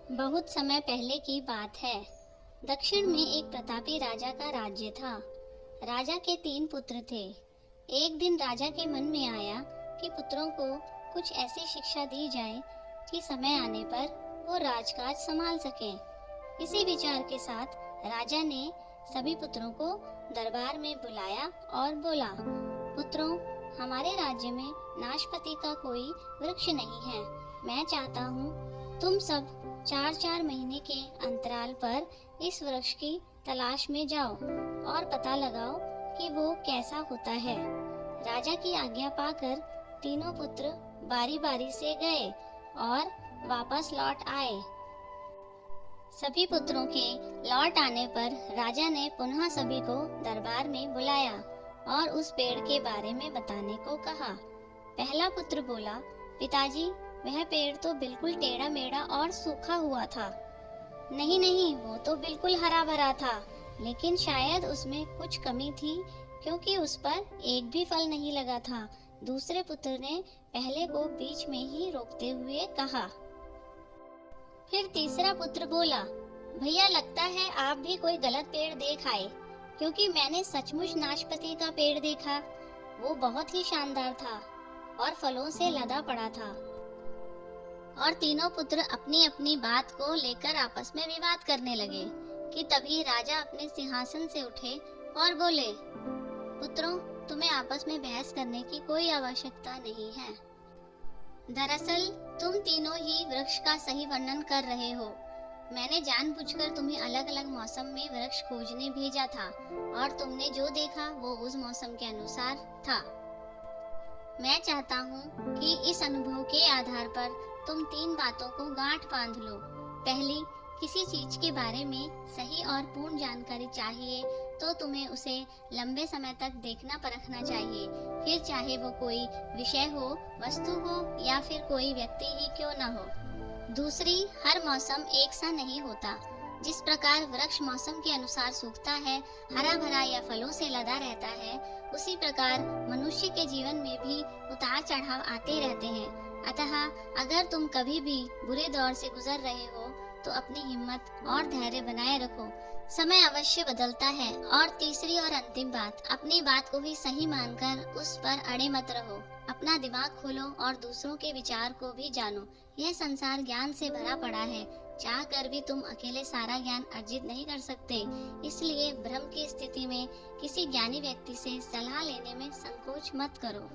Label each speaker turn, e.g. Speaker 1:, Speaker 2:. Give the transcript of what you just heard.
Speaker 1: बहुत समय पहले की बात है। दक्षिण में एक प्रतापी राजा का राज्य था। राजा के 3 पुत्र थे। एक दिन राजा के मन में आया कि पुत्रों को कुछ ऐसी शिक्षा दी जाए कि समय आने पर वो राजकाज संभाल सकें। इसी विचार के साथ राजा ने सभी पुत्रों को दरबार में बुलाया और बोला, पुत्रों, हमारे राज्य में नाशपति का कोई वृक्ष नहीं है। मैं चाहता हूँ तुम सब 4-4 महीने के अंतराल पर इस वृक्ष की तलाश में जाओ और पता लगाओ कि वो कैसा होता है। राजा की आज्ञा पाकर तीनों पुत्र बारी-बारी से गए और वापस लौट आए। सभी पुत्रों के लौट आने पर राजा ने पुनः सभी को दरबार में बुलाया और उस पेड़ के बारे में बताने को कहा। पहला पुत्र बोला, पिताजी, वह पेड़ तो बिल्कुल टेढ़ा मेढ़ा और सूखा हुआ था। नहीं नहीं, वो तो बिल्कुल हरा भरा था, लेकिन शायद उसमें कुछ कमी थी क्योंकि उस पर एक भी फल नहीं लगा था। दूसरे पुत्र ने पहले को बीच में ही रोकते हुए कहा। फिर तीसरा पुत्र बोला, भैया, लगता है आप भी कोई गलत पेड़ देख आए, क्योंकि मैंने सचमुच नाशपति का पेड़ देखा। वो बहुत ही शानदार था और फलों से लदा पड़ा था। और तीनों पुत्र अपनी अपनी बात को लेकर आपस में विवाद करने लगे कि तभी राजा अपने सिंहासन से उठे और बोले, पुत्रों, तुम्हें आपस में बहस करने की कोई आवश्यकता नहीं है। दरअसल तुम तीनों ही वृक्ष का सही वर्णन कर रहे हो। मैंने जानबूझकर तुम्हें अलग अलग मौसम में वृक्ष खोजने भेजा था और तुमने जो देखा वो उस मौसम के अनुसार था। मैं चाहता हूँ कि इस अनुभव के आधार पर तुम 3 बातों को गांठ बांध लो। पहली, किसी चीज के बारे में सही और पूर्ण जानकारी चाहिए तो तुम्हें उसे लंबे समय तक देखना परखना चाहिए, फिर चाहे वो कोई विषय हो, वस्तु हो या फिर कोई व्यक्ति ही क्यों न हो। दूसरी, हर मौसम एक सा नहीं होता। जिस प्रकार वृक्ष मौसम के अनुसार सूखता है, हरा भरा या फलों से लदा रहता है, उसी प्रकार मनुष्य के जीवन में भी उतार चढ़ाव आते रहते हैं। अतः अगर तुम कभी भी बुरे दौर से गुजर रहे हो तो अपनी हिम्मत और धैर्य बनाए रखो। समय अवश्य बदलता है। और तीसरी और अंतिम बात, अपनी बात को ही सही मानकर उस पर अड़े मत रहो। अपना दिमाग खोलो और दूसरों के विचार को भी जानो। यह संसार ज्ञान से भरा पड़ा है। चाह कर भी तुम अकेले सारा ज्ञान अर्जित नहीं कर सकते। इसलिए भ्रम की स्थिति में किसी ज्ञानी व्यक्ति से सलाह लेने में संकोच मत करो।